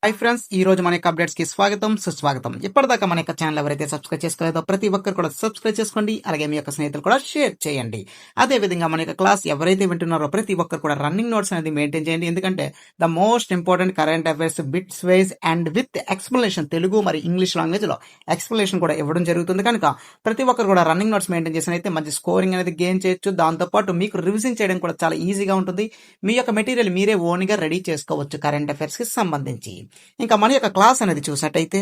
Hi friends, ఈ రోజు మన యొక్క అప్డేట్స్ కి స్వాగతం సుస్వాగతం. ఇప్పటిదాకా మన యొక్క ఛానల్ ఎవరైతే సబ్స్క్రైబ్ చేసుకోలేదో ప్రతి ఒక్కరు కూడా సబ్స్క్రైబ్ చేసుకోండి. అలాగే మీ యొక్క స్నేహితులు కూడా షేర్ చేయండి. అదే విధంగా మన యొక్క క్లాస్ ఎవరైతే వింటున్నారో ప్రతి ఒక్కరు కూడా రన్నింగ్ నోట్స్ అనేది మెయింటైన్ చేయండి. ఎందుకంటే the most important current affairs bits wise and with explanation, Telugu మరి ఇంగ్లీష్ లాంగ్వేజ్ లో ఎక్స్ప్లెనేషన్ కూడా ఇవ్వడం జరుగుతుంది. కనుక ప్రతి ఒక్కరు కూడా రన్నింగ్ నోట్స్ మెయింటైన్ చేసిన అయితే మంచి స్కోరింగ్ అనేది గెయిన్ చేయొచ్చు. దాంతోపాటు మీకు రివిజన్ చేయడం కూడా చాలా ఈజీగా ఉంటుంది. మీ యొక్క మెటీరియల్ మీరే ఓన్ గా రెడీ చేసుకోవచ్చు కరెంట్ అఫైర్స్ కి సంబంధించి. ఇంకా మన యొక్క క్లాస్ అనేది చూసినట్టయితే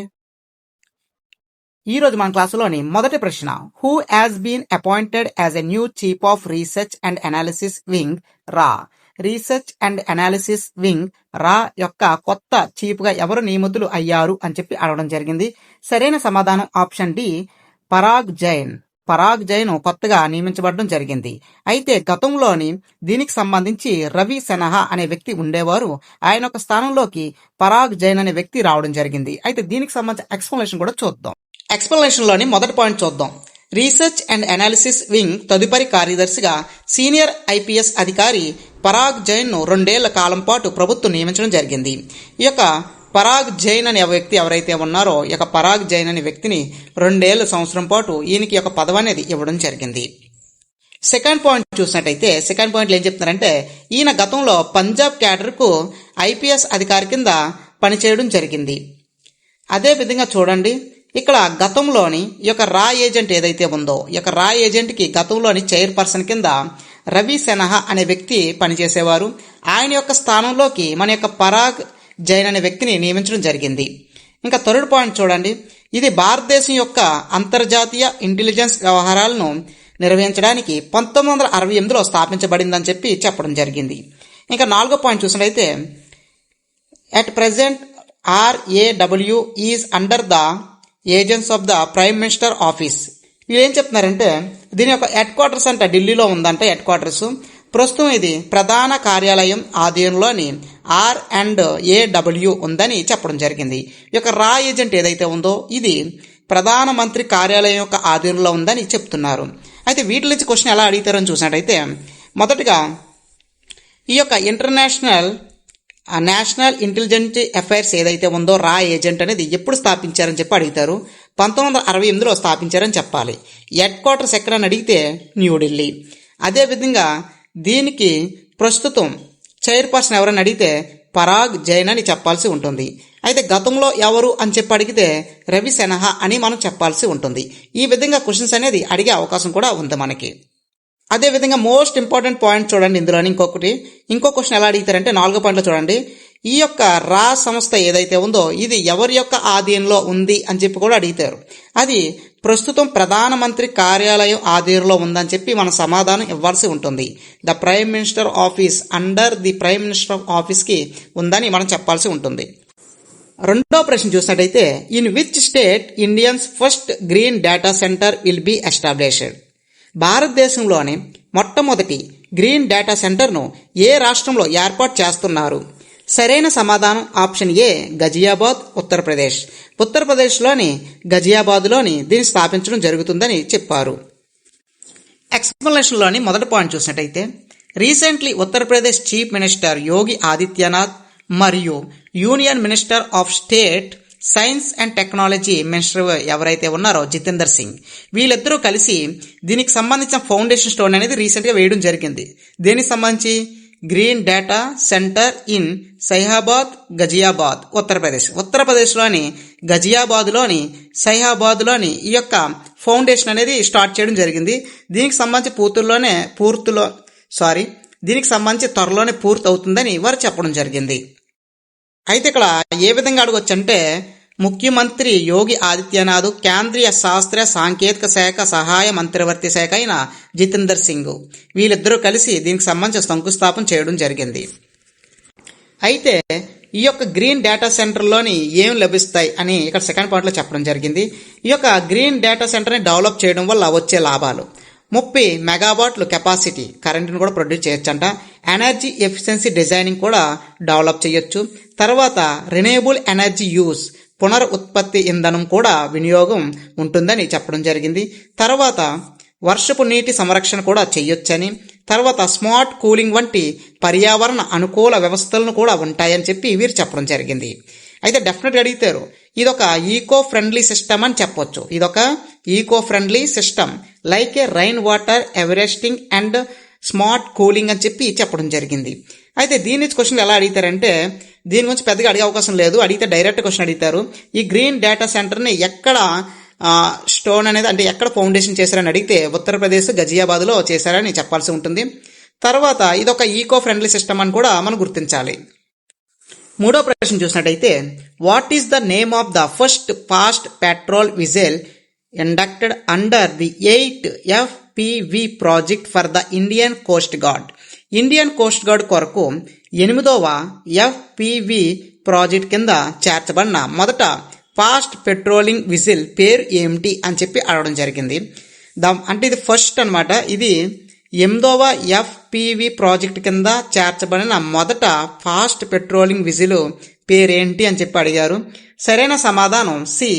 ఈ రోజు మన క్లాసులోని మొదటి ప్రశ్న, who has been appointed as a new chief of research and analysis wing రా. రీసెర్చ్ అండ్ అనాలిసిస్ వింగ్ రా యొక్క కొత్త చీఫ్ గా ఎవరు నియమితులు అయ్యారు అని చెప్పి అడగడం జరిగింది. సరైన సమాధానం ఆప్షన్ డి, పరాగ్ జైన్. పరాగ్ జైన్ కొత్తగా నియమించబడడం జరిగింది. అయితే గతంలోని దీనికి సంబంధించి రవి సెనహా అనే వ్యక్తి ఉండేవారు. ఆయన యొక్క స్థానంలోకి పరాగ్ జైన్ అనే వ్యక్తి రావడం జరిగింది. అయితే దీనికి సంబంధించిన ఎక్స్ప్లెనేషన్ కూడా చూద్దాం. ఎక్స్ప్లెనేషన్ లోని మొదటి పాయింట్ చూద్దాం. రీసెర్చ్ అండ్ అనాలిసిస్ వింగ్ తదుపరి కార్యదర్శిగా సీనియర్ ఐపీఎస్ అధికారి పరాగ్ జైన్ ను 2 ఏళ్ల కాలం పాటు ప్రభుత్వం నియమించడం జరిగింది. ఈ యొక్క పరాగ్ జైన్ అనే వ్యక్తి ఎవరైతే ఉన్నారో ఈ యొక్క పరాగ్ జైన్ అనే వ్యక్తిని 2 ఏళ్ల సంవత్సరం పాటు ఈయనకి యొక్క పదవి అనేది ఇవ్వడం జరిగింది. సెకండ్ పాయింట్ చూసినట్టయితే సెకండ్ పాయింట్లో ఏం చెప్తున్నారంటే, ఈయన గతంలో పంజాబ్ క్యాడర్ కు ఐపీఎస్ అధికారి కింద పనిచేయడం జరిగింది. అదే విధంగా చూడండి, ఇక్కడ గతంలోని ఈ యొక్క రా ఏజెంట్ ఏదైతే ఉందో ఈ యొక్క రా ఏజెంట్ కి గతంలోని చైర్పర్సన్ కింద రవి సెనహా అనే వ్యక్తి పనిచేసేవారు. ఆయన యొక్క స్థానంలోకి మన యొక్క పరాగ్ జైన్ అనే వ్యక్తిని నియమించడం జరిగింది. ఇంకా థర్డ్ పాయింట్ చూడండి, ఇది భారతదేశం యొక్క అంతర్జాతీయ ఇంటెలిజెన్స్ వ్యవహారాలను నిర్వహించడానికి 1968లో స్థాపించబడిందని చెప్పడం జరిగింది. ఇంకా 4వ పాయింట్ చూసినట్లయితే, at present RAW is under the agents of the prime minister office. వీళ్ళు ఏం చెప్తున్నారంటే, దీని యొక్క హెడ్ క్వార్టర్స్ అంటే ఢిల్లీలో ఉందంటే హెడ్ క్వార్టర్స్. ప్రస్తుతం ఇది ప్రధాన కార్యాలయం ఆధీనంలోని RAW ఉందని చెప్పడం జరిగింది. ఈ యొక్క రా ఏజెంట్ ఏదైతే ఉందో ఇది ప్రధానమంత్రి కార్యాలయం యొక్క ఆధీనంలో ఉందని చెప్తున్నారు. అయితే వీటి నుంచి క్వశ్చన్ ఎలా అడుగుతారని చూసినట్టయితే, మొదటగా ఈ యొక్క నేషనల్ ఇంటెలిజెన్స్ అఫైర్స్ ఏదైతే ఉందో రా ఏజెంట్ అనేది ఎప్పుడు స్థాపించారని చెప్పి అడుగుతారు. 1968లో స్థాపించారని చెప్పాలి. హెడ్ క్వార్టర్స్ ఎక్కడని అడిగితే న్యూఢిల్లీ. అదేవిధంగా దీనికి ప్రస్తుతం చైర్పర్సన్ ఎవరని అడిగితే పరాగ్ జైన్ అని చెప్పాల్సి ఉంటుంది. అయితే గతంలో ఎవరు అని చెప్పి అడిగితే రవి సెనహా అని మనం చెప్పాల్సి ఉంటుంది. ఈ విధంగా క్వశ్చన్స్ అనేది అడిగే అవకాశం కూడా ఉంది మనకి. అదేవిధంగా మోస్ట్ ఇంపార్టెంట్ పాయింట్ చూడండి, ఇందులోని ఇంకో క్వశ్చన్ ఎలా అడుగుతారంటే 4వ పాయింట్లో చూడండి, ఈ యొక్క రా సంస్థ ఏదైతే ఉందో ఇది ఎవరి యొక్క ఆధీనంలో ఉంది అని చెప్పి కూడా అడుగుతారు. అది ప్రస్తుతం ప్రధానమంత్రి కార్యాలయం ఆధీనంలో ఉందని చెప్పి మన సమాధానం ఇవ్వాల్సి ఉంటుంది. The prime minister office under the prime minister office కి ఉందని మనం చెప్పాల్సి ఉంటుంది. 2వ ప్రశ్న చూసినట్టయితే, in which state Indians first green data centre will be established. భారతదేశంలోని మొట్టమొదటి గ్రీన్ డేటా సెంటర్ను ఏ రాష్ట్రంలో ఏర్పాటు చేస్తున్నారు? సరైన సమాధానం ఆప్షన్ ఏ, గజియాబాద్, ఉత్తరప్రదేశ్. ఉత్తరప్రదేశ్లోని గజియాబాద్లోని దీన్ని స్థాపించడం జరుగుతుందని చెప్పారు. ఎక్స్ప్లెనేషన్లోని మొదటి పాయింట్ చూసినట్టయితే, recently Uttar Pradesh chief minister Yogi Adityanath మరియు union minister of state science and technology minister ఎవరైతే ఉన్నారో జితేందర్ సింగ్, వీళ్ళిద్దరూ కలిసి దీనికి సంబంధించిన ఫౌండేషన్ స్టోన్ అనేది రీసెంట్ గా వేయడం జరిగింది. దీనికి సంబంధించి green data centre in Sahibabad, Ghaziabad, ఉత్తరప్రదేశ్లోని గజియాబాద్లోని సైహాబాద్లోని ఈ యొక్క ఫౌండేషన్ అనేది స్టార్ట్ చేయడం జరిగింది. దీనికి సంబంధించి దీనికి సంబంధించి త్వరలోనే పూర్తి అవుతుందని వారు చెప్పడం జరిగింది. అయితే ఇక్కడ ఏ విధంగా అడగొచ్చంటే, ముఖ్యమంత్రి యోగి ఆదిత్యనాథ్, కేంద్రీయ శాస్త్ర సాంకేతిక శాఖ సహాయ మంత్రివర్తి శాఖ అయిన జితేందర్ సింగ్ వీళ్ళిద్దరూ కలిసి దీనికి సంబంధించి శంకుస్థాపన చేయడం జరిగింది. అయితే ఈ యొక్క గ్రీన్ డేటా సెంటర్లోని ఏం లభిస్తాయి అని ఇక్కడ సెకండ్ పాయింట్లో చెప్పడం జరిగింది. ఈ యొక్క గ్రీన్ డేటా సెంటర్ని డెవలప్ చేయడం వల్ల వచ్చే లాభాలు: 30 మెగావాట్లు కెపాసిటీ కరెంట్ని కూడా ప్రొడ్యూస్ చేయొచ్చంట. ఎనర్జీ ఎఫిషియన్సీ డిజైనింగ్ కూడా డెవలప్ చేయొచ్చు. తర్వాత రినయబుల్ ఎనర్జీ యూస్, పునరుత్పత్తి ఇంధనం కూడా వినియోగం ఉంటుందని చెప్పడం జరిగింది. తర్వాత వర్షపు నీటి సంరక్షణ కూడా చేయొచ్చని, తర్వాత స్మార్ట్ కూలింగ్ వంటి పర్యావరణ అనుకూల వ్యవస్థలను కూడా ఉంటాయని చెప్పి వీరు చెప్పడం జరిగింది. అయితే డెఫినెట్గా అడిగితారు. ఇదొక ఈకో ఫ్రెండ్లీ సిస్టమ్ అని చెప్పొచ్చు. ఇదొక eco friendly system like a rain water harvesting and smart cooling అని చెప్పి చెప్పడం జరిగింది. అయితే దీని నుంచి క్వశ్చన్ ఎలా అడుగుతారంటే దీని గురించి పెద్దగా అడిగే అవకాశం లేదు. అడిగితే డైరెక్ట్ క్వశ్చన్ అడుగుతారు. ఈ గ్రీన్ డేటా సెంటర్ని ఎక్కడ స్టోన్ అనేది అంటే ఎక్కడ ఫౌండేషన్ చేశారని అడిగితే ఉత్తరప్రదేశ్ గజియాబాద్లో చేశారని చెప్పాల్సి ఉంటుంది. తర్వాత ఇదొక ఈకో ఫ్రెండ్లీ సిస్టమ్ అని కూడా మనం గుర్తించాలి. మూడో ప్రశ్న చూసినట్టయితే what is the name of the first fast petrol whistle inducted under the 8 FPV project for the Indian coast guard. Indian coast guard కొరకు 8వ FPV ప్రాజెక్ట్ కింద చేర్చబడిన మొదట ఫాస్ట్ పెట్రోలింగ్ విజిల్ పేరు ఏమిటి అని చెప్పి అడగడం జరిగింది. అంటే ఇది ఫస్ట్ అనమాట. ఇది 8వ FPV ప్రాజెక్ట్ కింద చేర్చబడిన మొదట ఫాస్ట్ పెట్రోలింగ్ విజిల్ పేరేంటి అని చెప్పి అడిగారు. సరైన సమాధానం సి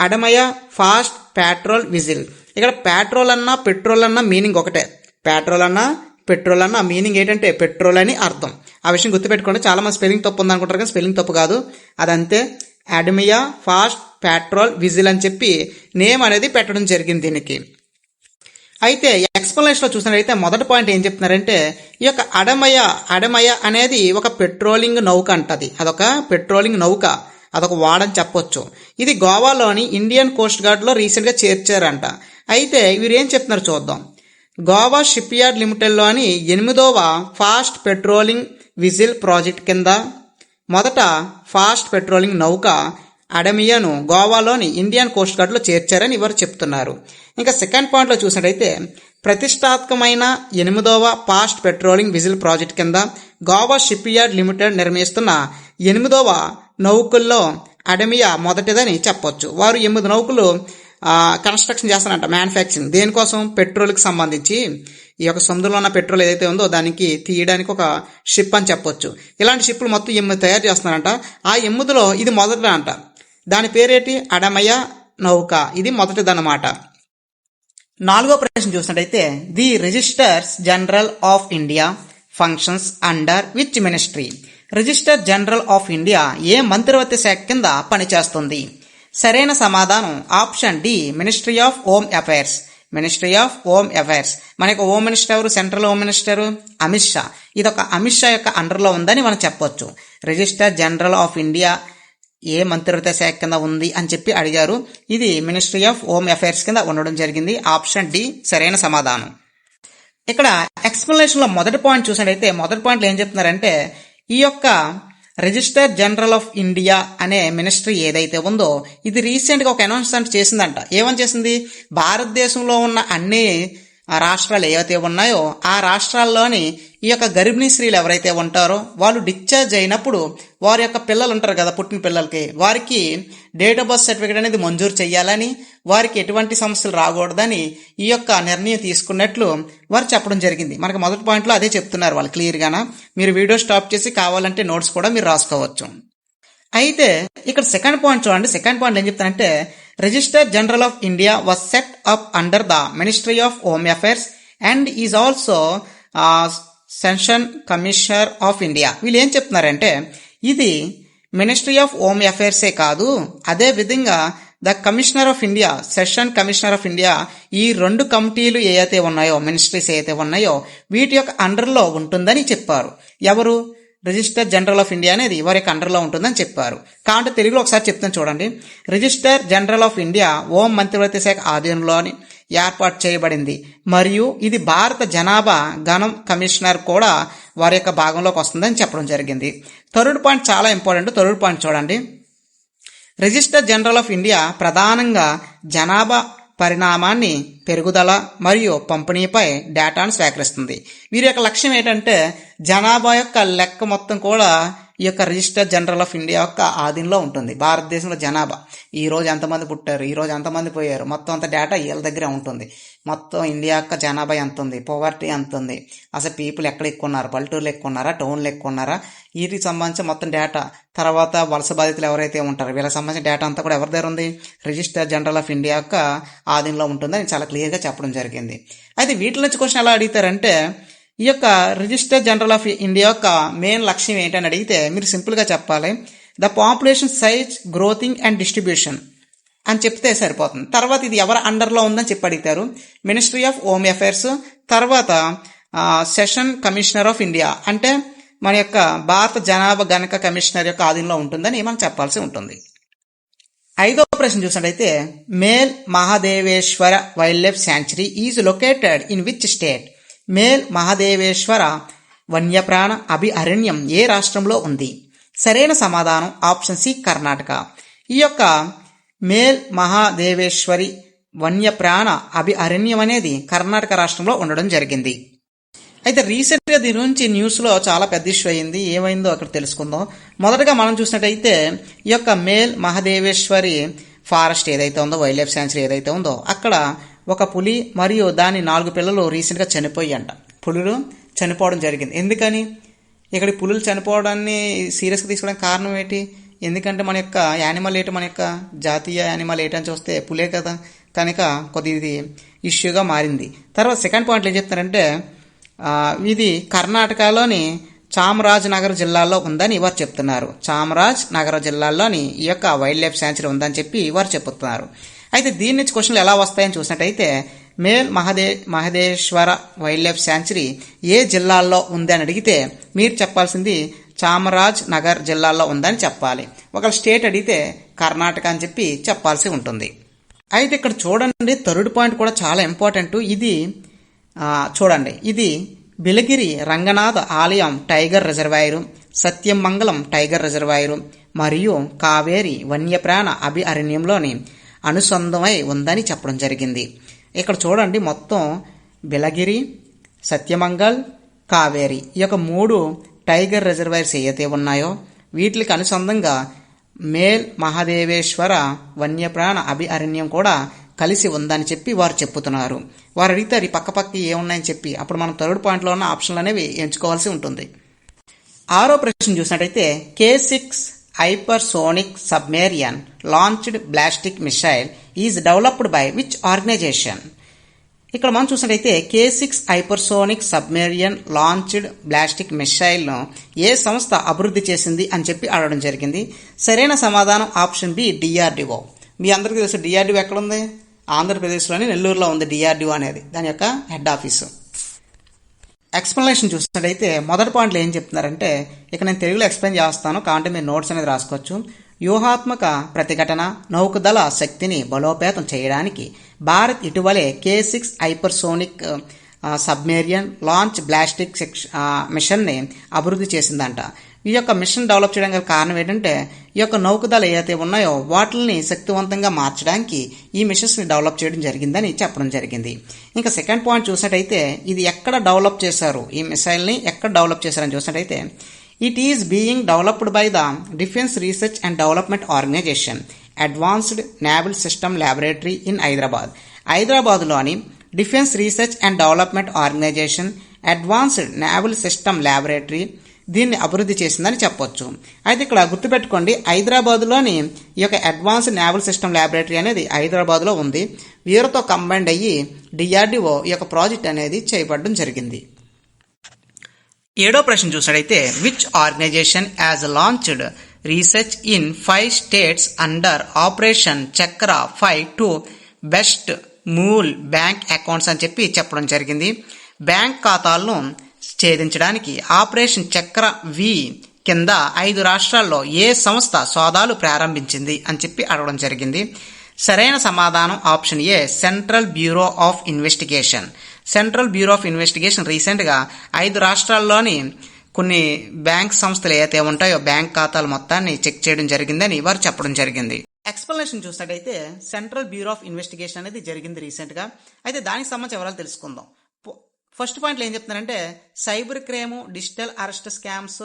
అడమయ ఫాస్ట్ పెట్రోల్ విజిల్. ఇక్కడ పెట్రోల్ అన్నా పెట్రోల్ అన్నా మీనింగ్ ఒకటే. పెట్రోల్ అన్నా పెట్రోల్ అన్న మీనింగ్ ఏంటంటే పెట్రోల్ అని అర్థం. ఆ విషయం గుర్తుపెట్టుకోండి. చాలా మంది స్పెల్లింగ్ తప్పు ఉందనుకుంటారు కానీ స్పెల్లింగ్ తప్పు కాదు, అదంతే. అడమియా ఫాస్ట్ పెట్రోల్ విజిల్ అని చెప్పి నేమ్ అనేది పెట్టడం జరిగింది దీనికి. అయితే ఎక్స్ప్లెనేషన్ లో చూసినట్లయితే మొదటి పాయింట్ ఏం చెప్తున్నారంటే ఈ యొక్క అడమయ అనేది ఒక పెట్రోలింగ్ నౌక అంటది. అదొక పెట్రోలింగ్ నౌక, అదొక వాడని చెప్పొచ్చు. ఇది గోవాలోని ఇండియన్ కోస్ట్ గార్డ్ లో రీసెంట్ గా చేర్చారంట. అయితే వీరు ఏం చెప్తున్నారు చూద్దాం. గోవా షిప్ యార్డ్ లిమిటెడ్లోని 8వ ఫాస్ట్ పెట్రోలింగ్ విజిల్ ప్రాజెక్ట్ కింద మొదట ఫాస్ట్ పెట్రోలింగ్ నౌక అడమియాను గోవాలోని ఇండియన్ కోస్ట్ గార్డ్లో చేర్చారని ఇవారు చెప్తున్నారు. ఇంకా సెకండ్ పాయింట్లో చూసినట్టయితే ప్రతిష్టాత్మకమైన 8వ ఫాస్ట్ పెట్రోలింగ్ విజిల్ ప్రాజెక్ట్ కింద గోవా షిప్ యార్డ్ లిమిటెడ్ నిర్మిస్తున్న 8వ నౌకల్లో అడమియా మొదటిదని చెప్పొచ్చు. వారు 8 నౌకలు కన్స్ట్రక్షన్ చేస్తారంట, మ్యానుఫ్యాక్చరింగ్. దేనికోసం? పెట్రోల్కి సంబంధించి. ఈ యొక్క సముద్రంలో ఉన్న పెట్రోల్ ఏదైతే ఉందో దానికి తీయడానికి ఒక షిప్ అని చెప్పొచ్చు. ఇలాంటి షిప్లు మొత్తం 8 తయారు చేస్తున్నారంట. ఆ 8లో ఇది మొదటిది అంట. దాని పేరేంటి? అడమయ నౌక. ఇది మొదటిదన్నమాట. 4వ ప్రశ్న చూసినట్టయితే the registrars general of India functions under which ministry. Registrar general of India ఏ మంత్రివర్గ శాఖ కింద పనిచేస్తుంది? సరైన సమాధానం option D ministry of home affairs. Ministry of home affairs. మనకి హోమ్ మినిస్టర్ ఎవరు? Central home minister Amit Shah. ఇదొక అమిత్ షా యొక్క అండర్లో ఉందని మనం చెప్పొచ్చు. రిజిస్టర్ జనరల్ ఆఫ్ ఇండియా ఏ మంత్రివర్గ శాఖ కింద ఉంది అని చెప్పి అడిగారు. ఇది మినిస్ట్రీ ఆఫ్ హోమ్ అఫైర్స్ కింద ఉండడం జరిగింది. ఆప్షన్ డి సరైన సమాధానం. ఇక్కడ ఎక్స్ప్లెనేషన్ లో మొదటి పాయింట్ చూసినట్టయితే మొదటి పాయింట్లో ఏం చెప్తున్నారంటే ఈ యొక్క రిజిస్టర్ జనరల్ ఆఫ్ ఇండియా అనే మినిస్ట్రీ ఏదైతే ఉందో ఇది రీసెంట్ గా ఒక అనౌన్స్మెంట్ చేసిందంట. ఏమని చేసింది? భారతదేశంలో ఉన్న అన్ని రాష్ట్రాలు ఏవైతే ఉన్నాయో ఆ రాష్ట్రాల్లోని ఈ యొక్క గర్భిణీ స్త్రీలు ఎవరైతే ఉంటారో వాళ్ళు డిశ్చార్జ్ అయినప్పుడు వారి యొక్క పిల్లలు ఉంటారు కదా, పుట్టిన పిల్లలకి, వారికి డేట్ ఆఫ్ బర్త్ సర్టిఫికేట్ అనేది మంజూరు చేయాలని, వారికి ఎటువంటి సమస్యలు రాకూడదని ఈ యొక్క నిర్ణయం తీసుకున్నట్లు వారు చెప్పడం జరిగింది. మనకి మొదటి పాయింట్లో అదే చెప్తున్నారు వాళ్ళు క్లియర్గానా. మీరు వీడియో స్టాప్ చేసి కావాలంటే నోట్స్ కూడా మీరు రాసుకోవచ్చు. అయితే ఇక్కడ సెకండ్ పాయింట్ చూడండి. సెకండ్ పాయింట్ ఏం చెప్తానంటే register general of India was set up under the ministry of home affairs and is also session commissioner of India. వీళ్ళు ఏం చెప్తున్నారంటే ఇది మినిస్ట్రీ ఆఫ్ హోమ్ అఫైర్సే కాదు, అదే విధంగా the commissioner of India, session commissioner of India, ఈ 2 కమిటీలు ఏవైతే ఉన్నాయో, మినిస్ట్రీస్ ఏవైతే ఉన్నాయో వీటి యొక్క అండర్లో ఉంటుందని చెప్పారు. ఎవరు? రిజిస్టర్ జనరల్ ఆఫ్ ఇండియా అనేది వారి యొక్క అండర్లో ఉంటుందని చెప్పారు. కాబట్టి తెలుగులో ఒకసారి చెప్తాను చూడండి. Register general of India home మంత్రివర్గ శాఖ ఆధీనంలోని ఏర్పాటు చేయబడింది మరియు ఇది భారత జనాభా గణం కమిషనర్ కూడా వారి యొక్క భాగంలోకి వస్తుందని చెప్పడం జరిగింది. థర్డ్ పాయింట్ చాలా ఇంపార్టెంట్. థర్డ్ పాయింట్ చూడండి. రిజిస్టర్ జనరల్ ఆఫ్ ఇండియా ప్రధానంగా జనాభా పరిణామాన్ని, పెరుగుదల మరియు పంపిణీపై డేటాను సేకరిస్తుంది. వీరి యొక్క లక్ష్యం ఏంటంటే జనాభా యొక్క లెక్క మొత్తం కూడా ఈ యొక్క రిజిస్టర్ జనరల్ ఆఫ్ ఇండియా యొక్క ఆధీనంలో ఉంటుంది. భారతదేశంలో జనాభా ఈ రోజు ఎంతమంది పుట్టారు, ఈ రోజు ఎంతమంది పోయారు, మొత్తం అంత డేటా వీళ్ళ దగ్గరే ఉంటుంది. మొత్తం ఇండియా యొక్క జనాభా ఎంత ఉంది, పవర్టీ ఎంత ఉంది, అసలు పీపుల్ ఎక్కడ ఎక్కువ ఉన్నారు, పల్లెటూరులు ఎక్కువ ఉన్నారా, టౌన్లు ఎక్కువ ఉన్నారా, వీటికి సంబంధించిన మొత్తం డేటా, తర్వాత వలస బాధితులు ఎవరైతే ఉంటారో వీళ్ళకి సంబంధించిన డేటా అంతా కూడా ఎవరి దగ్గర ఉంది? రిజిస్టర్ జనరల్ ఆఫ్ ఇండియా యొక్క ఆధీనంలో ఉంటుందని చాలా క్లియర్గా చెప్పడం జరిగింది. అయితే వీటి నుంచి క్వశ్చన్ ఎలా అడుగుతారంటే ఈ యొక్క రిజిస్టర్ జనరల్ ఆఫ్ ఇండియా యొక్క మెయిన్ లక్ష్యం ఏంటని అడిగితే మీరు సింపుల్గా చెప్పాలి. ద పాపులేషన్ సైజ్ గ్రోతింగ్ అండ్ డిస్ట్రిబ్యూషన్ అని చెప్తే సరిపోతుంది. తర్వాత ఇది ఎవరి అండర్లో ఉందని చెప్పి అడుగుతారు. మినిస్ట్రీ ఆఫ్ హోమ్ అఫైర్స్, తర్వాత సెషన్ కమిషనర్ ఆఫ్ ఇండియా అంటే మన యొక్క భారత జనాభా గణక కమిషనర్ యొక్క ఆధీనంలో ఉంటుందని మనం చెప్పాల్సి ఉంటుంది. 5వ ప్రశ్న చూసినట్టయితే Male Mahadeshwara wildlife sanctuary is located in which state? Male Mahadeshwara వన్యప్రాణ అభయారణ్యం ఏ రాష్ట్రంలో ఉంది? సరైన సమాధానం ఆప్షన్ సి కర్ణాటక. ఈ యొక్క మేల్ మహాదేవేశ్వరి వన్యప్రాణ అభయారణ్యం అనేది కర్ణాటక రాష్ట్రంలో ఉండడం జరిగింది. అయితే రీసెంట్గా దీని గురించి న్యూస్లో చాలా పెద్ద ఇష్యూ అయింది. ఏమైందో అక్కడ తెలుసుకుందాం. మొదటగా మనం చూసినట్టయితే ఈ యొక్క మేల్ మహాదేవేశ్వరి ఫారెస్ట్ ఏదైతే ఉందో, వైల్డ్ లైఫ్ శాంచురీ ఏదైతే ఉందో, అక్కడ ఒక పులి మరియు దాని 4 పిల్లలు రీసెంట్గా చనిపోయాయంట. పులులు చనిపోవడం జరిగింది. ఎందుకని ఇక్కడ పులులు చనిపోవడాన్ని సీరియస్గా తీసుకోవడానికి కారణం ఏంటి? ఎందుకంటే మన యొక్క యానిమల్ ఏంటి, మన యొక్క జాతీయ యానిమల్ ఏంటని చూస్తే పులే కదా, కనుక కొద్ది ఇది ఇష్యూగా మారింది. తర్వాత సెకండ్ పాయింట్లో ఏం చెప్తారంటే ఇది కర్ణాటకలోని చామరాజ్ నగర్ జిల్లాలో ఉందని వారు చెప్తున్నారు. చామరాజ్ నగర్ జిల్లాలోని ఈ యొక్క వైల్డ్ లైఫ్ శాంచురీ ఉందని చెప్పి వారు చెప్తున్నారు. అయితే దీని నుంచి క్వశ్చన్లు ఎలా వస్తాయని చూసినట్టయితే Male Mahadeshwara wildlife sanctuary ఏ జిల్లాల్లో ఉంది అని అడిగితే మీరు చెప్పాల్సింది చామరాజ్ నగర్ జిల్లాలో ఉందని చెప్పాలి. ఒకవేళ స్టేట్ అడిగితే కర్ణాటక అని చెప్పి చెప్పాల్సి ఉంటుంది. అయితే ఇక్కడ చూడండి, థర్డ్ పాయింట్ కూడా చాలా ఇంపార్టెంట్. ఇది చూడండి, ఇది బిలగిరి రంగనాథ ఆలయం tiger reservoir, Sathyamangalam tiger reservoir మరియు కావేరి వన్యప్రాణ అభయారణ్యంలోని అనుసంధమై ఉందని చెప్పడం జరిగింది. ఇక్కడ చూడండి, మొత్తం బిలగిరి, సత్యమంగల్, కావేరి ఈ యొక్క 3 టైగర్ రిజర్వాయర్స్ ఏవైతే ఉన్నాయో వీటికి అనుసంధంగా మేల్ మహాదేవేశ్వర వన్యప్రాణ అభయారణ్యం కూడా కలిసి ఉందని చెప్పి వారు చెప్పుతున్నారు. వారు అడిగితే పక్కపక్కకి ఏమున్నాయని చెప్పి అప్పుడు మనం థర్డ్ పాయింట్లో ఉన్న ఆప్షన్లు అనేవి ఎంచుకోవాల్సి ఉంటుంది. 6వ ప్రశ్న చూసినట్టయితే K6 hypersonic submarine launched ballistic missile is developed by which organization? ఇక్కడ మనం చూసినట్టయితే K6 hypersonic submarine launched ballistic మిసైల్ను ఏ సంస్థ అభివృద్ధి చేసింది అని చెప్పి అడగడం జరిగింది. సరైన సమాధానం ఆప్షన్ బి DRDO. మీ అందరికీ తెలుసు DRDO ఎక్కడుంది? ఆంధ్రప్రదేశ్లోని నెల్లూరులో ఉంది DRDO అనేది, దాని యొక్క హెడ్ ఆఫీసు. ఎక్స్ప్లెనేషన్ చూసినట్టయితే మొదటి పాయింట్లో ఏం చెప్తున్నారంటే, ఇక నేను తెలుగులో ఎక్స్ప్లెయిన్ చేస్తాను, కాబట్టి మీరు నోట్స్ అనేది రాసుకోవచ్చు. వ్యూహాత్మక ప్రతిఘటన నౌకదళ శక్తిని బలోపేతం చేయడానికి భారత్ ఇటీవలే K6 హైపర్సోనిక్ సబ్మెరియన్ లాంచ్ బ్లాస్టిక్ మిషన్ని అభివృద్ధి చేసిందంట. ఈ యొక్క మిషన్ డెవలప్ చేయడం గల కారణం ఏంటంటే ఈ యొక్క నౌకదళ ఏదైతే ఉన్నాయో వాటిని శక్తివంతంగా మార్చడానికి ఈ మిషన్స్ని డెవలప్ చేయడం జరిగిందని చెప్పడం జరిగింది. ఇంకా సెకండ్ పాయింట్ చూసినట్టయితే ఇది ఎక్కడ డెవలప్ చేశారు, ఈ మిసైల్ని ఎక్కడ డెవలప్ చేశారని చూసినట్టయితే it is being developed by the defence research and development organisation advanced naval system laboratory in Hyderabad. హైదరాబాద్లోని defence research and development organisation advanced naval system laboratory దీన్ని అభివృద్ధి చేసిందని చెప్పొచ్చు. అయితే ఇక్కడ గుర్తుపెట్టుకోండి, హైదరాబాద్లోని ఈ యొక్క అడ్వాన్స్డ్ నేవల్ సిస్టమ్ ల్యాబొరేటరీ అనేది హైదరాబాద్లో ఉంది. వీరితో కంబైండ్ అయ్యి DRDO ఈ యొక్క ప్రాజెక్ట్ అనేది చేయబడడం జరిగింది. 7వ ప్రశ్న చూసినట్టయితే which organization has launched research in 5 states under operation Chakra 5 to bust mule bank accounts అని చెప్పి చెప్పడం జరిగింది. బ్యాంక్ ఖాతాలను ఛేదించడానికి ఆపరేషన్ చక్ర వి కింద 5 రాష్ట్రాల్లో ఏ సంస్థ సోదాలు ప్రారంభించింది అని చెప్పి అడగడం జరిగింది. సరైన సమాధానం option A central bureau of investigation. Central bureau of investigation రీసెంట్గా 5 రాష్ట్రాల్లోని కొన్ని బ్యాంక్ సంస్థలు ఏవైతే ఉంటాయో బ్యాంక్ ఖాతాల మొత్తాన్ని చెక్ చేయడం జరిగిందని వారు చెప్పడం జరిగింది. ఎక్స్ప్లెనేషన్ చూసినట్టయితే సెంట్రల్ బ్యూరో ఆఫ్ ఇన్వెస్టిగేషన్ అనేది జరిగింది రీసెంట్గా. అయితే దానికి సంబంధించి వివరాలు తెలుసుకుందాం. ఫస్ట్ పాయింట్లో ఏం చెప్తున్నారంటే cyber crime, digital arrest scams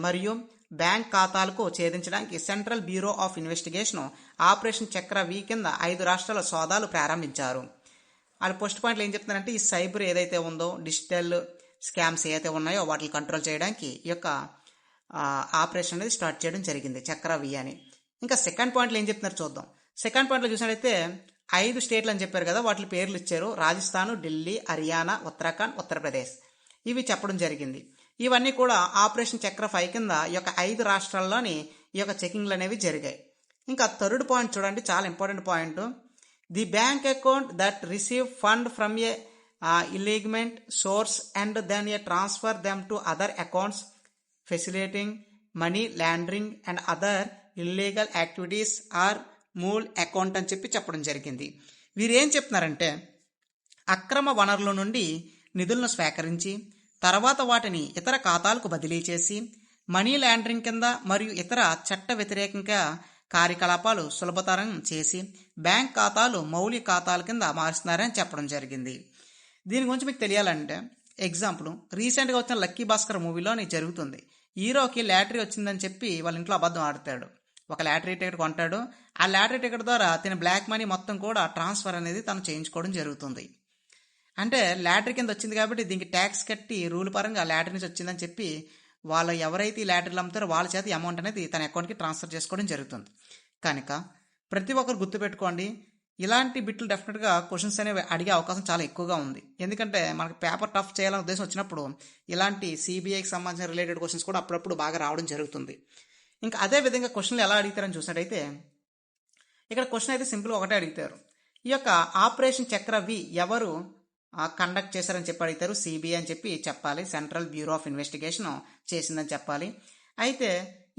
మరియు బ్యాంక్ ఖాతాలకు ఛేదించడానికి central bureau of investigation operation Chakra V కింద 5 రాష్ట్రాల సోదాలు ప్రారంభించారు. వాళ్ళు ఫస్ట్ పాయింట్లో ఏం చెప్తున్నారంటే ఈ సైబర్ ఏదైతే ఉందో డిజిటల్ స్కామ్స్ ఏదైతే ఉన్నాయో వాటిని కంట్రోల్ చేయడానికి ఈ యొక్క ఆపరేషన్ అనేది స్టార్ట్ చేయడం జరిగింది చక్ర వి అని. ఇంకా సెకండ్ పాయింట్లో ఏం చెప్తున్నారు చూద్దాం. సెకండ్ పాయింట్లో చూసినట్లయితే 5 స్టేట్లు అని చెప్పారు కదా, వాటి పేర్లు ఇచ్చారు. రాజస్థాన్, ఢిల్లీ, హర్యానా, ఉత్తరాఖండ్, ఉత్తరప్రదేశ్ ఇవి చెప్పడం జరిగింది. ఇవన్నీ కూడా ఆపరేషన్ చక్ర 5 కింద ఈ యొక్క 5 రాష్ట్రాల్లోని ఈ యొక్క చెకింగ్లు అనేవి జరిగాయి. ఇంకా థర్డ్ పాయింట్ చూడండి, చాలా important point. The bank account that receive fund from A illegitimate source and then transfer them to other accounts facilitating money laundering and other illegal activities are mule account అని చెప్పడం జరిగింది. వీరు ఏం చెప్తున్నారంటే అక్రమ వనరుల నుండి నిధులను స్వీకరించి తర్వాత వాటిని ఇతర ఖాతాలకు బదిలీ చేసి మనీ లాండరింగ్ కింద మరియు ఇతర చట్ట వ్యతిరేకంగా కార్యకలాపాలు సులభతరం చేసి బ్యాంక్ ఖాతాలు మౌలిక ఖాతాల కింద మారుస్తున్నారని చెప్పడం జరిగింది. దీని గురించి మీకు తెలియాలంటే ఎగ్జాంపుల్, రీసెంట్గా వచ్చిన లక్కీ భాస్కర్ మూవీలోని జరుగుతుంది. హీరోకి లాటరీ వచ్చిందని చెప్పి వాళ్ళ ఇంట్లో అబద్ధం ఆడతాడు. ఒక లాటరీ టికెట్ కొంటాడు. ఆ లాటరీ టికెట్ ద్వారా తన బ్లాక్ మనీ మొత్తం కూడా ట్రాన్స్ఫర్ అనేది తను చేయించుకోవడం జరుగుతుంది. అంటే లాటరీ కింద వచ్చింది కాబట్టి దీనికి ట్యాక్స్ కట్టి రూల్ పరంగా లాటరీ నుంచి వచ్చిందని చెప్పి వాళ్ళు ఎవరైతే ఈ లాటరీలు అమ్ముతారో వాళ్ళ చేత అమౌంట్ అనేది తన అకౌంట్కి ట్రాన్స్ఫర్ చేసుకోవడం జరుగుతుంది. కనుక ప్రతి ఒక్కరు గుర్తుపెట్టుకోండి, ఇలాంటి బిట్లు డెఫినెట్గా క్వశ్చన్స్ అనేవి అడిగే అవకాశం చాలా ఎక్కువగా ఉంది. ఎందుకంటే మనకి పేపర్ టఫ్ చేయాలనే ఉద్దేశం వచ్చినప్పుడు ఇలాంటి సిబిఐకి సంబంధించిన రిలేటెడ్ క్వశ్చన్స్ కూడా అప్పుడప్పుడు బాగా రావడం జరుగుతుంది. ఇంకా అదే విధంగా క్వశ్చన్లు ఎలా అడుగుతారని చూసినట్టయితే ఇక్కడ క్వశ్చన్ అయితే సింపుల్గా ఒకటే అడుగుతారు. ఈ యొక్క ఆపరేషన్ చక్ర వి ఎవరు కండక్ట్ చేశారని చెప్పి అడుగుతారు. సిబిఐ అని చెప్పి చెప్పాలి, సెంట్రల్ బ్యూరో ఆఫ్ ఇన్వెస్టిగేషన్ చేసిందని చెప్పాలి. అయితే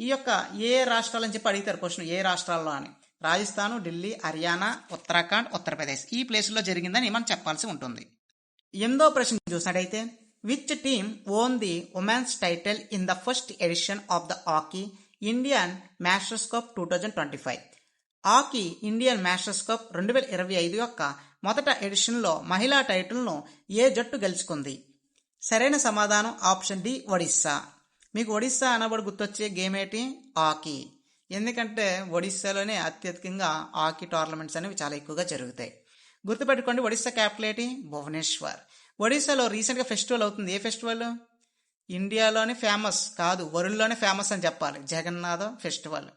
ఈ యొక్క ఏ రాష్ట్రాలని చెప్పి అడుగుతారు క్వశ్చన్, ఏ రాష్ట్రాల్లో అని. రాజస్థాన్, ఢిల్లీ, హర్యానా, ఉత్తరాఖండ్, ఉత్తరప్రదేశ్ ఈ ప్లేసుల్లో జరిగిందని మనం చెప్పాల్సి ఉంటుంది. 8వ ప్రశ్న చూసినట్టయితే which team won the women's title in the first edition of the hockey Indian masters cup 2025. Hockey Indian masters cup 2025 యొక్క మొదట ఎడిషన్లో మహిళా టైటిల్ను ఏ జట్టు గెలుచుకుంది? సరైన సమాధానం ఆప్షన్ డి, ఒడిస్సా. మీకు ఒడిస్సా అనబడి గుర్తొచ్చే గేమ్ ఏంటి? హాకీ. ఎందుకంటే ఒడిస్సాలోనే అత్యధికంగా హాకీ టోర్నమెంట్స్ అనేవి చాలా ఎక్కువగా జరుగుతాయి. గుర్తుపెట్టుకోండి, ఒడిస్సా క్యాపిటల్ ఏంటి? భువనేశ్వర్. ఒడిస్సాలో రీసెంట్గా ఫెస్టివల్ అవుతుంది. ఏ ఫెస్టివల్? ఇండియాలోనే ఫేమస్ కాదు, వరల్డ్లోనే ఫేమస్ అని చెప్పాలి, జగన్నాథ ఫెస్టివల్.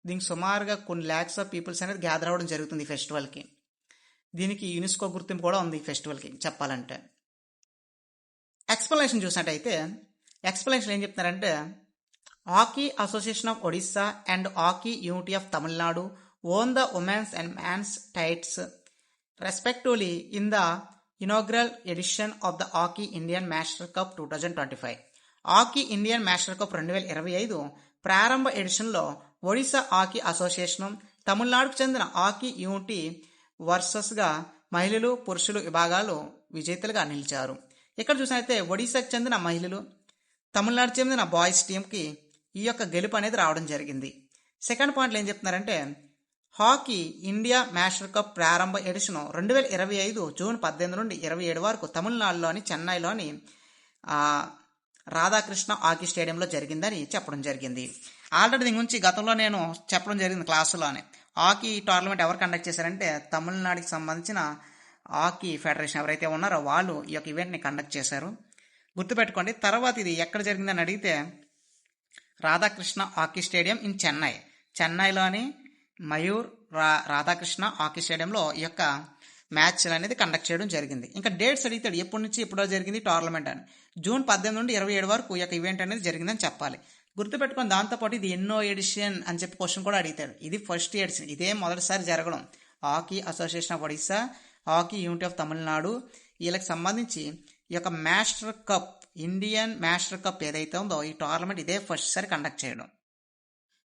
దీనికి సుమారుగా కొన్ని ల్యాక్స్ ఆఫ్ పీపుల్స్ అనేది గ్యాదర్ అవ్వడం జరుగుతుంది ఈ ఫెస్టివల్కి. దీనికి యునెస్కో గుర్తింపు కూడా ఉంది ఈ ఫెస్టివల్కి చెప్పాలంటే. ఎక్స్ప్లెనేషన్ చూసినట్టయితే ఎక్స్ప్లెనేషన్ ఏం చెప్తున్నారంటే hockey association of Odisha and hockey unity of Tamil Nadu won the women's and men's titles respectively in the inaugural edition of the hockey Indian master cup 2025. Hockey Indian master cup 2025 ప్రారంభ ఎడిషన్లో ఒడిశా హాకీ అసోసియేషన్ తమిళనాడుకు చెందిన hockey unity వర్సెస్గా మహిళలు పురుషులు విభాగాలు విజేతలుగా నిలిచారు. ఇక్కడ చూసినట్లయితే ఒడిశాకు చెందిన మహిళలు, తమిళనాడు చెందిన బాయ్స్ టీంకి ఈ యొక్క గెలుపు అనేది రావడం జరిగింది. సెకండ్ పాయింట్లో ఏం చెప్తున్నారంటే హాకీ ఇండియా మాస్టర్ కప్ ప్రారంభ ఎడిషన్ 2025 జూన్ 18 నుండి 27 వరకు తమిళనాడులోని చెన్నైలోని రాధాకృష్ణ హాకీ స్టేడియంలో జరిగిందని చెప్పడం జరిగింది. ఆల్రెడీ దీని గురించి గతంలో నేను చెప్పడం జరిగింది క్లాసులోనే. హాకీ టోర్నమెంట్ ఎవరు కండక్ట్ చేశారంటే తమిళనాడుకి సంబంధించిన హాకీ ఫెడరేషన్ ఎవరైతే ఉన్నారో వాళ్ళు ఈ యొక్క ఈవెంట్ని కండక్ట్ చేశారు. గుర్తుపెట్టుకోండి. తర్వాత ఇది ఎక్కడ జరిగిందని అడిగితే Radhakrishna hockey stadium in Chennai, చెన్నైలోని మయూర్ రాధాకృష్ణ హాకీ స్టేడియంలో ఈ యొక్క మ్యాచ్ అనేది కండక్ట్ చేయడం జరిగింది. ఇంకా డేట్స్ అడిగితాడు ఎప్పటి నుంచి ఎప్పుడో జరిగింది టోర్నమెంట్ అని. జూన్ 18 నుండి 27 వరకు ఈ యొక్క ఈవెంట్ అనేది జరిగిందని చెప్పాలి. గుర్తుపెట్టుకొని దాంతోపాటు ఇది ఎన్నో ఎడిషన్ అని చెప్పి క్వశ్చన్ కూడా అడిగితాడు. ఇది ఫస్ట్ ఎడిషన్, ఇదే మొదటిసారి జరగడం. Hockey association of Odisha, hockey unity of Tamil Nadu వీళ్ళకి సంబంధించి ఈ యొక్క master cup, Indian master cup ఏదైతే ఉందో ఈ టోర్నమెంట్ ఇదే ఫస్ట్ సారి కండక్ట్ చేయడం.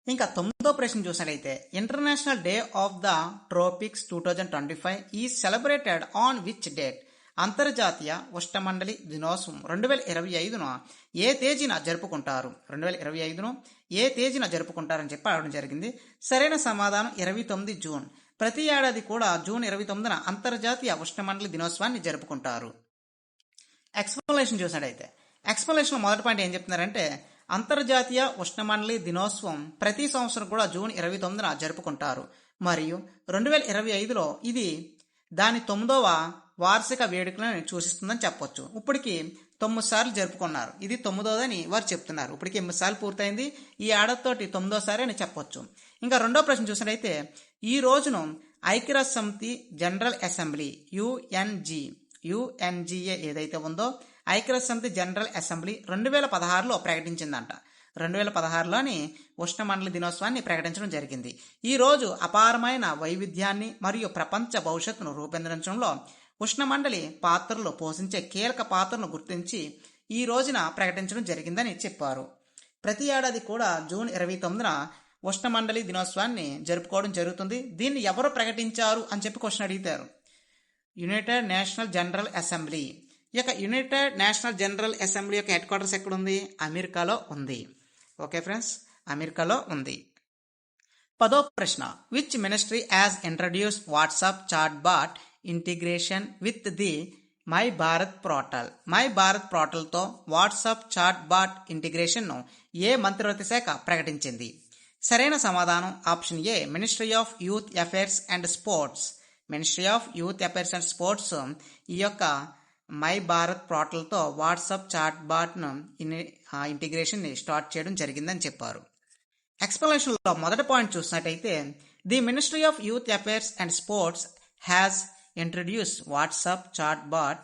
ఇంకా 9వ ప్రశ్న చూసినట్లయితే international day of the tropics 2025 is celebrated on which date? అంతర్జాతీయ ఉష్ణమండలి దినోత్సవం 2025ను ఏ తేదీన జరుపుకుంటారు? 2025ను ఏ తేదీన జరుపుకుంటారని చెప్పి అడగడం జరిగింది. సరైన సమాధానం 29 జూన్. ప్రతి ఏడాది కూడా జూన్ 29న అంతర్జాతీయ ఉష్ణమండలి దినోత్సవాన్ని జరుపుకుంటారు. ఎక్స్ప్లెనేషన్ చూసినట్టయితే ఎక్స్ప్లెనేషన్ మొదటి పాయింట్ ఏం చెప్తున్నారంటే అంతర్జాతీయ ఉష్ణమండలి దినోత్సవం ప్రతి సంవత్సరం కూడా జూన్ 29న జరుపుకుంటారు మరియు 2025లో ఇది దాని 9వ వార్షిక వేడుకలను సూచిస్తుందని చెప్పొచ్చు. ఇప్పటికి 9 సార్లు జరుపుకున్నారు, ఇది 9వదని వారు చెప్తున్నారు. ఇప్పటికి 8 సార్లు పూర్తయింది, ఈ ఏడాదితోటి 9వసారి అని చెప్పొచ్చు. ఇంకా 2వ ప్రశ్న చూసినట్టయితే ఈ రోజును ఐక్యరాజ్య సమితి జనరల్ అసెంబ్లీ యుఎన్జిఏ ఏదైతే ఉందో ఐక్యరాజ్య సమితి జనరల్ అసెంబ్లీ 2016లో ప్రకటించిందంట. 2016లోని ఉష్ణమండలి దినోత్సవాన్ని ప్రకటించడం జరిగింది. ఈ రోజు అపారమైన వైవిధ్యాన్ని మరియు ప్రపంచ భవిష్యత్తును రూపొందించడంలో ఉష్ణమండలి పాత్రలు పోషించే కీలక పాత్రను గుర్తించి ఈ రోజున ప్రకటించడం జరిగిందని చెప్పారు. ప్రతి ఏడాది కూడా జూన్ 29న ఉష్ణమండలి దినోత్సవాన్ని జరుపుకోవడం జరుగుతుంది. దీన్ని ఎవరు ప్రకటించారు అని చెప్పి క్వశ్చన్ అడిగారు. United national general assembly. ఈ యొక్క యునైటెడ్ నేషనల్ జనరల్ అసెంబ్లీ యొక్క హెడ్ క్వార్టర్స్ ఎక్కడుంది? అమెరికాలో ఉంది. ఓకే ఫ్రెండ్స్, అమెరికాలో ఉంది. 10వ ప్రశ్న, which ministry has introduced WhatsApp chat bot integration with the my Bharat portal? My Bharat పోర్టల్తో వాట్సాప్ చాట్ బాట్ ఇంటిగ్రేషన్ను ఏ మంత్రివర్గ శాఖ ప్రకటించింది? సరైన సమాధానం option A, ministry of youth affairs and sports. Ministry of youth affairs and sports ఈ యొక్క మై భారత్ పోర్టల్తో వాట్సాప్ చాట్ బాట్ను ఇంటిగ్రేషన్ని స్టార్ట్ చేయడం జరిగిందని చెప్పారు. ఎక్స్ప్లెనేషన్లో మొదటి పాయింట్ చూసినట్టయితే, the ministry of youth affairs and sports has introduce WhatsApp chat bot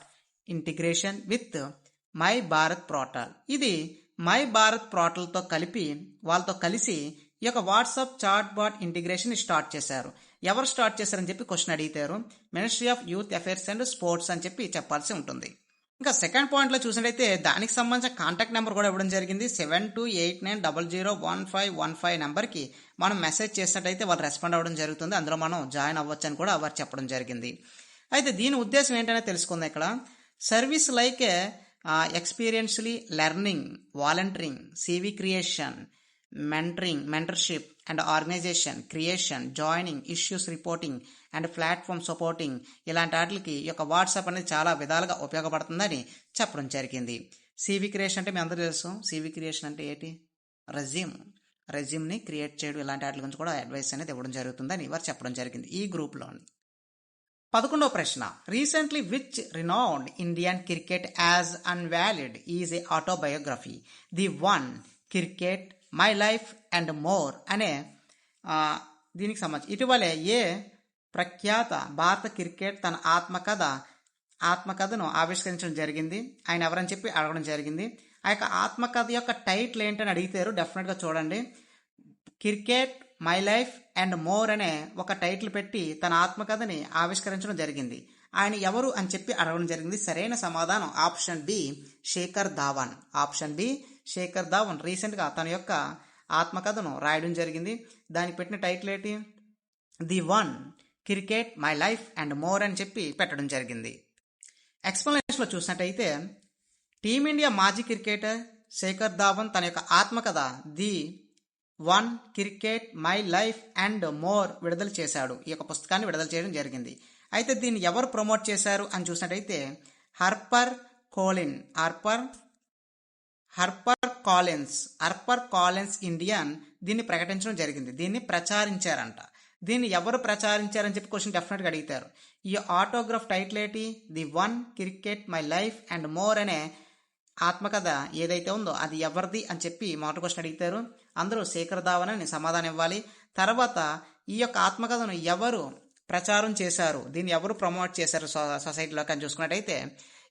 integration with my Bharat portal. ఇది మై భారత్ పోర్టల్తో వాళ్ళతో కలిసి ఈ యొక్క WhatsApp chat bot integration start చేశారు. ఎవరు స్టార్ట్ చేశారని చెప్పి క్వశ్చన్ అడిగారు. Ministry of youth affairs and sports అని చెప్పి చెప్పాల్సి ఉంటుంది. ఇంకా సెకండ్ పాయింట్లో చూసినట్టయితే దానికి సంబంధించిన కాంటాక్ట్ నెంబర్ కూడా ఇవ్వడం జరిగింది. 7289001515 నెంబర్కి మనం మెసేజ్ చేసినట్టయితే వాళ్ళు రెస్పాండ్ అవ్వడం జరుగుతుంది. అందులో మనం జాయిన్ అవ్వచ్చు అని కూడా వారు చెప్పడం జరిగింది. అయితే దీని ఉద్దేశం ఏంటనే తెలుసుకుందాం. ఇక్కడ service like experiential learning, volunteering, CV creation, mentorship and organization creation, joining, issues reporting and platform supporting ఇలాంటి వాటికి ఈ యొక్క వాట్సాప్ అనేది చాలా విధాలుగా ఉపయోగపడుతుందని చెప్పడం జరిగింది. సివి క్రియేషన్ అంటే మీ అందరూ తెలుసు. సివి క్రియేషన్ అంటే ఏంటి? రెజ్యూమ్ని క్రియేట్ చేయడం, ఇలాంటి వాటి గురించి కూడా అడ్వైస్ అనేది ఇవ్వడం జరుగుతుందని వారు చెప్పడం జరిగింది ఈ గ్రూప్లో. 11వ ప్రశ్న, recently which renowned Indian cricket has unveiled his a autobiography? The one cricket my life and more అనే దీనికి సంబంధించి ఇటీవలే ఏ ప్రఖ్యాత భారత క్రికెట్ తన ఆత్మకథను ఆవిష్కరించడం జరిగింది. ఆయన ఎవరని చెప్పి అడగడం జరిగింది. ఆ యొక్క ఆత్మకథ యొక్క టైటిల్ ఏంటని అడిగితారు. డెఫినెట్గా చూడండి. Cricket my life and more అనే ఒక టైటిల్ పెట్టి తన ఆత్మకథని ఆవిష్కరించడం జరిగింది. ఆయన ఎవరు అని చెప్పి అడగడం జరిగింది. సరైన సమాధానం option B, Shekhar Dhawan. Option B, Shekhar Dhawan రీసెంట్గా తన యొక్క ఆత్మకథను రాయడం జరిగింది. దానికి పెట్టిన టైటిల్ ఏంటి? The one cricket my life and more అని చెప్పి పెట్టడం జరిగింది. ఎక్స్ప్లెనేషన్లో చూసినట్టయితే టీమిండియా మాజీ క్రికెటర్ శేఖర్ ధావన్ తన యొక్క ఆత్మకథ the one cricket my life and more విడుదల చేశాడు. ఈ యొక్క పుస్తకాన్ని విడుదల చేయడం జరిగింది. అయితే దీన్ని ఎవరు ప్రమోట్ చేశారు అని చూసినట్టయితే హర్పర్ కాలిన్స్ ఇండియన్ దీన్ని ప్రకటించడం జరిగింది. దీన్ని ప్రచారించారంట. దీన్ని ఎవరు ప్రచారించారని చెప్పి క్వశ్చన్ డెఫినెట్గా అడుగుతారు. ఈ ఆటోగ్రాఫ్ టైటిల్ ఏంటి? The one cricket my life and more అనే ఆత్మకథ ఏదైతే ఉందో అది ఎవరిది అని చెప్పి మొదటి క్వశ్చన్ అడుగుతారు. అందరూ శేఖర్ ధావన్ అని సమాధానం ఇవ్వాలి. తర్వాత ఈ యొక్క ఆత్మకథను ఎవరు ప్రచారం చేశారు, దీన్ని ఎవరు ప్రమోట్ చేశారు సొసైటీలోకి అని చూసుకున్నట్టయితే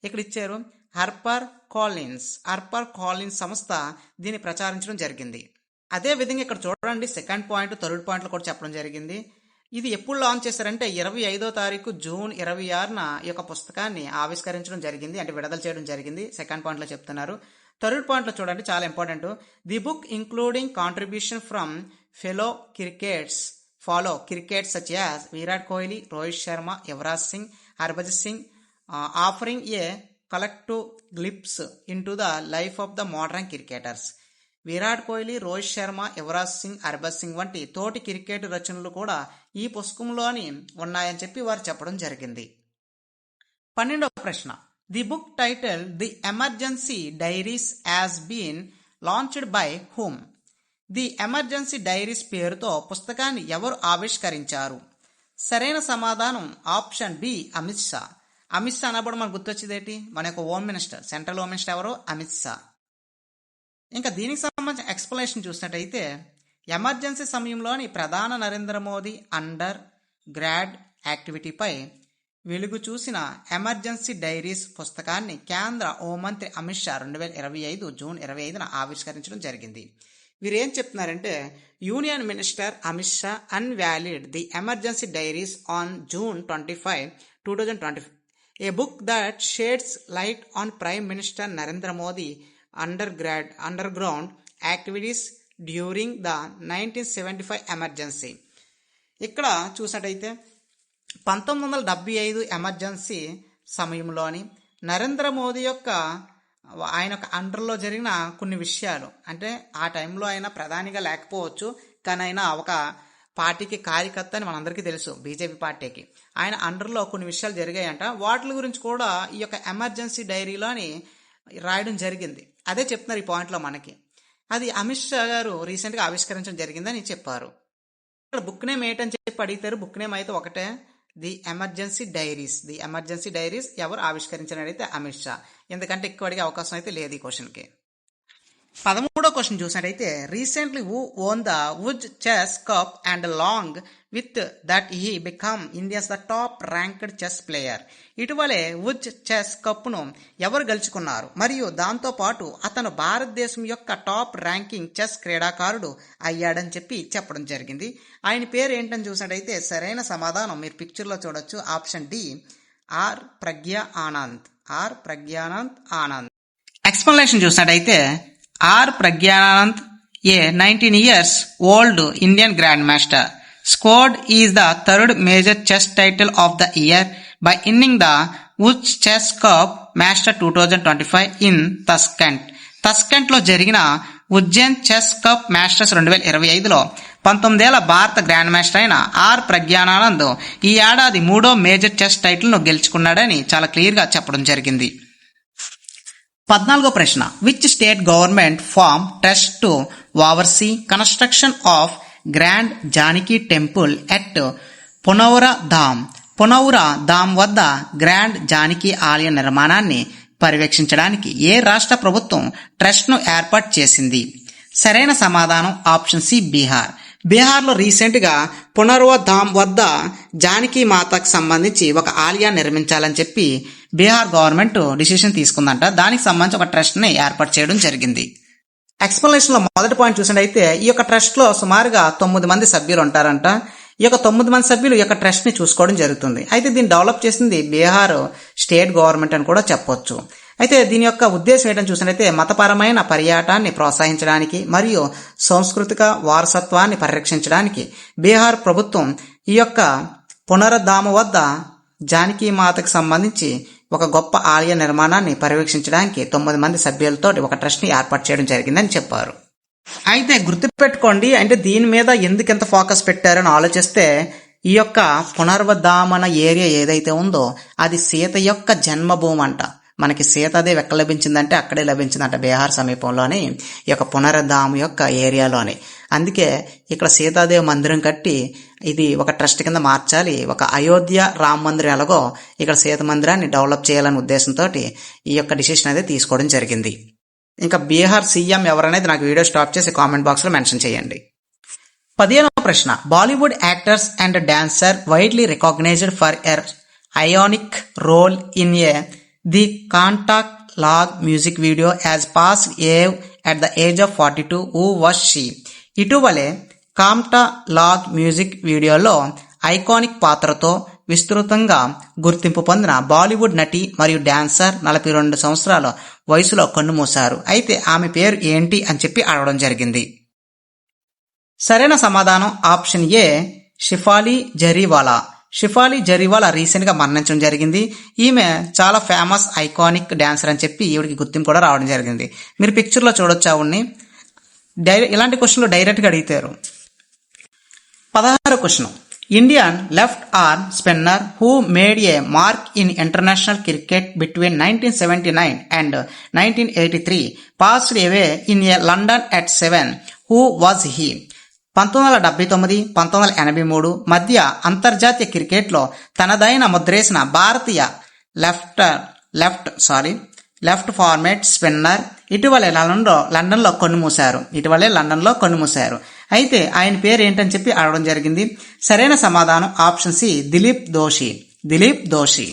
ఇక్కడ ఇచ్చారు హర్పర్ కాలిన్స్ సంస్థ దీన్ని ప్రచారించడం జరిగింది. అదే విధంగా ఇక్కడ చూడండి సెకండ్ పాయింట్, థర్డ్ పాయింట్లో కూడా చెప్పడం జరిగింది. ఇది ఎప్పుడు లాంచ్ చేశారంటే 25వ తారీఖు జూన్ 26న ఈ యొక్క పుస్తకాన్ని ఆవిష్కరించడం జరిగింది, అంటే విడుదల చేయడం జరిగింది. సెకండ్ పాయింట్లో చెప్తున్నారు. థర్డ్ పాయింట్లో చూడండి, చాలా important. The book including contribution from fellow crickets such as Virat Kohli, Rohit Sharma, Yuvraj Singh, Harbhajan Singh, offering A collective glimpse into the life of the modern cricketers. Virat Kohli, Rohit Sharma, Yuvraj Singh, Harbhajan Singh వంటి తోటి క్రికెట్ రచనలు కూడా ఈ పుస్తకంలోని ఉన్నాయని చెప్పి వారు చెప్పడం జరిగింది. 12వ ప్రశ్న, the book title the emergency diaries has been launched by whom? The emergency diaries పేరుతో పుస్తకాన్ని ఎవరు ఆవిష్కరించారు? సరైన సమాధానం ఆప్షన్ బి, అమిత్ షా. అమిత్ షా అన్నప్పుడు మనకు గుర్తొచ్చేదేంటి? మన యొక్క home minister, central home minister ఎవరు? అమిత్ షా. ఇంకా దీనికి సంబంధించిన ఎక్స్ప్లెనేషన్ చూసినట్టయితే ఎమర్జెన్సీ సమయంలోని ప్రధాన నరేంద్ర మోదీ అండర్ గ్రాడ్ యాక్టివిటీపై వెలుగు చూసిన ఎమర్జెన్సీ డైరీస్ పుస్తకాన్ని కేంద్ర హోంమంత్రి అమిత్ షా 2025 జూన్ 25న ఆవిష్కరించడం జరిగింది. వీరేం చెప్తున్నారంటే, union minister Amit Shah unveiled the emergency diaries on June 25, 2025, a book that sheds light on Prime Minister Narendra Modi underground activities during the 1975 emergency. ఇక్కడ చూసినట్టయితే 1975 ఎమర్జెన్సీ సమయంలోని నరేంద్ర మోదీ ఆయన అండర్లో జరిగిన కొన్ని విషయాలు, అంటే ఆ టైంలో ఆయన ప్రధానిగా లేకపోవచ్చు, కానీ ఆయన ఒక పార్టీకి కార్యకర్త అని మనందరికీ తెలుసు, బీజేపీ పార్టీకి. ఆయన అండర్లో కొన్ని విషయాలు జరిగాయంట. వాటి గురించి కూడా ఈ యొక్క ఎమర్జెన్సీ డైరీలోని రాయడం జరిగింది. అదే చెప్తున్నారు ఈ పాయింట్లో మనకి. అది అమిత్ షా గారు రీసెంట్గా ఆవిష్కరించడం జరిగిందని చెప్పారు. ఇక్కడ బుక్ నేమ్ ఏంటని చెప్పి అడిగితారు. బుక్ నేమ్ అయితే ఒకటే, ది ఎమర్జెన్సీ డైరీస్ ఎవరు ఆవిష్కరించారనైతే అమిత్ షా. ఎందుకంటే ఎక్కువ అడిగే అవకాశం అయితే లేదు ఈ క్వశ్చన్కి. 13వ క్వశ్చన్ చూసినట్టయితే, recently who won the Uz chess cup and long with that he become India's the top ranked chess player. ఇటీవలే వుజ్ చెస్ కప్ను ఎవరు గెలుచుకున్నారు మరియు దాంతో పాటు అతను భారతదేశం యొక్క టాప్ ర్యాంకింగ్ చెస్ క్రీడాకారుడు అయ్యాడని చెప్పడం జరిగింది. ఆయన పేరు ఏంటని చూసినట్టయితే సరైన సమాధానం మీరు పిక్చర్లో చూడొచ్చు. Option D, R Praggnanandhaa Anand. Explanation చూసినట్టయితే, R Praggnanandhaa a 19 years old Indian grandmaster. Scored is the third major chess title of the year by winning the Wuj Chess Cup Master 2025 in Tashkent లో జరిగిన ఉజ్జయిన్ చెస్ కప్ మాస్టర్స్ 2025లో 19 ఏళ్ల భారత grand master అయిన are ప్రజ్ఞానానంద్ ఈ ఏడాది 3వ major chess టైటిల్ను గెలుచుకున్నాడని చాలా క్లియర్గా చెప్పడం జరిగింది. 14వ ప్రశ్న, which state government form trust to oversee construction of grand Janaki temple at Punaura Dham వద్ద గ్రాండ్ జానకి ఆలయ నిర్మాణాన్ని పర్యవేక్షించడానికి ఏ రాష్ట్ర ప్రభుత్వం ట్రస్ట్ను ఏర్పాటు చేసింది? సరైన సమాధానం ఆప్షన్ సి, బీహార్లో రీసెంట్గా పునర్వ ధామ్ వద్ద జానకి మాతకు సంబంధించి ఒక ఆలయాన్ని నిర్మించాలని చెప్పి బీహార్ గవర్నమెంట్ డిసిషన్ తీసుకుందంట. దానికి సంబంధించి ఒక ట్రస్ట్ని ఏర్పాటు చేయడం జరిగింది. ఎక్స్ప్లెనేషన్లో మొదటి పాయింట్ చూసినట్టయితే, ఈ యొక్క ట్రస్ట్లో సుమారుగా 9 మంది సభ్యులు ఉంటారంట. ఈ యొక్క 9 మంది సభ్యులు ఈ యొక్క ట్రస్ట్ని చూసుకోవడం జరుగుతుంది. అయితే దీన్ని డెవలప్ చేసింది బీహార్ స్టేట్ గవర్నమెంట్ అని కూడా చెప్పొచ్చు. అయితే దీని యొక్క ఉద్దేశం ఏంటని చూసినట్టయితే, మతపరమైన పర్యాటనాన్ని ప్రోత్సహించడానికి మరియు సాంస్కృతిక వారసత్వాన్ని పరిరక్షించడానికి బీహార్ ప్రభుత్వం ఈ యొక్క పునర్ధామ వద్ద జానకి మాతకు సంబంధించి ఒక గొప్ప ఆలయ నిర్మాణాన్ని పర్యవేక్షించడానికి 9 మంది సభ్యులతో ఒక ట్రస్ట్ని ఏర్పాటు చేయడం జరిగిందని చెప్పారు. అయితే గుర్తుపెట్టుకోండి, అంటే దీని మీద ఎందుకెంత ఫోకస్ పెట్టారని ఆలోచిస్తే, ఈ యొక్క పునర్వధామన ఏరియా ఏదైతే ఉందో అది సీత యొక్క జన్మభూమి అంట. మనకి సీతాదేవి ఎక్కడ లభించిందంటే అక్కడే లభించిందంట, బీహార్ సమీపంలోని ఈ యొక్క పునర్ధామ యొక్క ఏరియాలోని. అందుకే ఇక్కడ సీతాదేవి మందిరం కట్టి ఇది ఒక ట్రస్ట్ కింద మార్చాలి. ఒక అయోధ్య రామ మందిరం ఎలాగో ఇక్కడ సీత మందిరాన్ని డెవలప్ చేయాలనే ఉద్దేశంతో ఈ యొక్క డిసిషన్ అనేది తీసుకోవడం జరిగింది. ఇంకా బీహార్ సీఎం ఎవరనేది నాకు వీడియో స్టాప్ చేసి కామెంట్ బాక్స్లో మెన్షన్ చేయండి. 15వ ప్రశ్న, Bollywood actress and dancer widely recognised for her iconic role in the Kaanta Laga music video has passed away at the age of 42. Who was she? ఇటీవలే కాంటా లాగ్ మ్యూజిక్ వీడియోలో ఐకానిక్ పాత్రతో విస్తృతంగా గుర్తింపు పొందిన బాలీవుడ్ నటి మరియు డాన్సర్ 42 సంవత్సరాల వయసులో కన్నుమూశారు. అయితే ఆమె పేరు ఏంటి అని చెప్పి అడగడం జరిగింది. సరైన సమాధానం ఆప్షన్ ఏ, షిఫాలి జరీవాలా రీసెంట్గా మరణించడం జరిగింది. ఈమె చాలా ఫేమస్ ఐకానిక్ డాన్సర్ అని చెప్పి ఈవిడికి గుర్తింపు కూడా రావడం జరిగింది. మీరు పిక్చర్లో చూడొచ్చు ఆవిడ్ని. ఇలాంటి క్వశ్చన్లు డైరెక్ట్గా అడిగితారు. 16వ question, Indian left arm spinner who made a mark in international cricket between 1979 and 1983 passed away in a London at 7. Who was he? 1979, 1983 మధ్య అంతర్జాతీయ క్రికెట్లో తనదైన ముద్రేసిన భారతీయ లెఫ్ట్ ఫార్మాట్ స్పిన్నర్ ఇటీవలే లండన్లో కన్నుమూశారు. అయితే ఆయన పేరు ఏంటని చెప్పి అడగడం జరిగింది. సరైన సమాధానం ఆప్షన్ సి, దిలీప్ దోషి. దిలీప్ దోషి.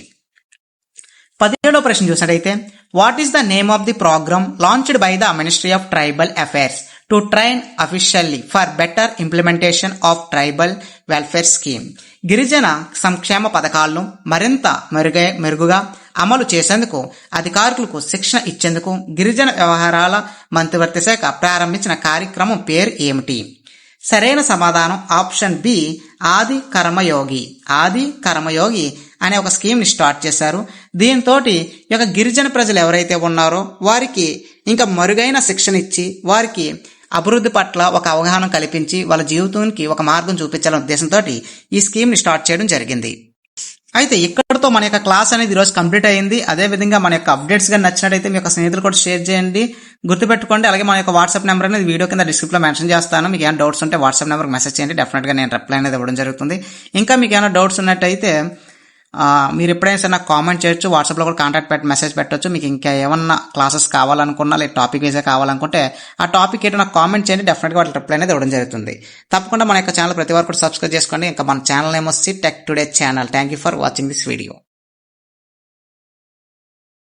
17వ ప్రశ్న చూసినట్టయితే what is the name of the programme launched by the ministry of tribal affairs to train officially for better implementation of tribal welfare scheme. గిరిజన సంక్షేమ పథకాలను మరింత మెరుగుగా అమలు చేసేందుకు అధికారులకు శిక్షణ ఇచ్చేందుకు గిరిజన వ్యవహారాల మంత్రివర్గ శాఖ ప్రారంభించిన కార్యక్రమం పేరు ఏమిటి? సరైన సమాధానం ఆప్షన్ బి ఆది కర్మయోగి. ఆది కర్మయోగి అనే ఒక స్కీమ్ ని స్టార్ట్ చేశారు. దీంతో ఈ యొక్క గిరిజన ప్రజలు ఎవరైతే ఉన్నారో వారికి ఇంకా మరుగైన శిక్షణ ఇచ్చి వారికి అభివృద్ధి పట్ల ఒక అవగాహన కల్పించి వాళ్ళ జీవితానికి ఒక మార్గం చూపించాలనే ఉద్దేశంతో ఈ స్కీమ్ ని స్టార్ట్ చేయడం జరిగింది. అయితే ఇక్కడతో మన యొక్క క్లాస్ అనేది ఈరోజు కంప్లీట్ అయింది. అదేవిధంగా మన యొక్క అప్డేట్స్ గా నచ్చినట్టయితే మీ యొక్క స్నేహితులు కూడా షేర్ చేయండి, గుర్తుపెట్టుకోండి. అలాగే మన యొక్క వాట్సాప్ నెంబర్ అనేది వీడియో కింద డిస్క్రిప్షన్ లో మెన్షన్ చేస్తాను. మీకు ఏమైనా డౌట్స్ ఉంటే వాట్సాప్ నెంబర్కి మెసేజ్ చేయండి, డెఫినెట్ గా నేను రిప్లై అనేది ఇవ్వడం జరుగుతుంది. ఇంకా మీకు ఏమైనా డౌట్స్ ఉన్నట్టయితే మీరు ఎప్పుడైనా సరే నాకు కామెంట్ చేయొచ్చు, వాట్సాప్లో కూడా కాంటాక్ట్ పెట్టి మెసేజ్ పెట్టొచ్చు. మీకు ఇంకా ఏమన్నా క్లాసెస్ కావాలనుకున్నా లేదా టాపిక్ వేసే కావాలనుకుంటే ఆ టాపిక్ ఏంటో నాకు కామెంట్ చేయండి, డెఫినెట్గా వాటి రిప్లై అనేది ఇవ్వడం జరుగుతుంది. తప్పకుండా మన యొక్క ఛానల్ ప్రతి వారు కూడా సబ్స్క్రైబ్ చేసుకోండి. ఇంకా మన ఛానల్ నేమ్ వచ్చి tech today channel. Thank you for watching this video.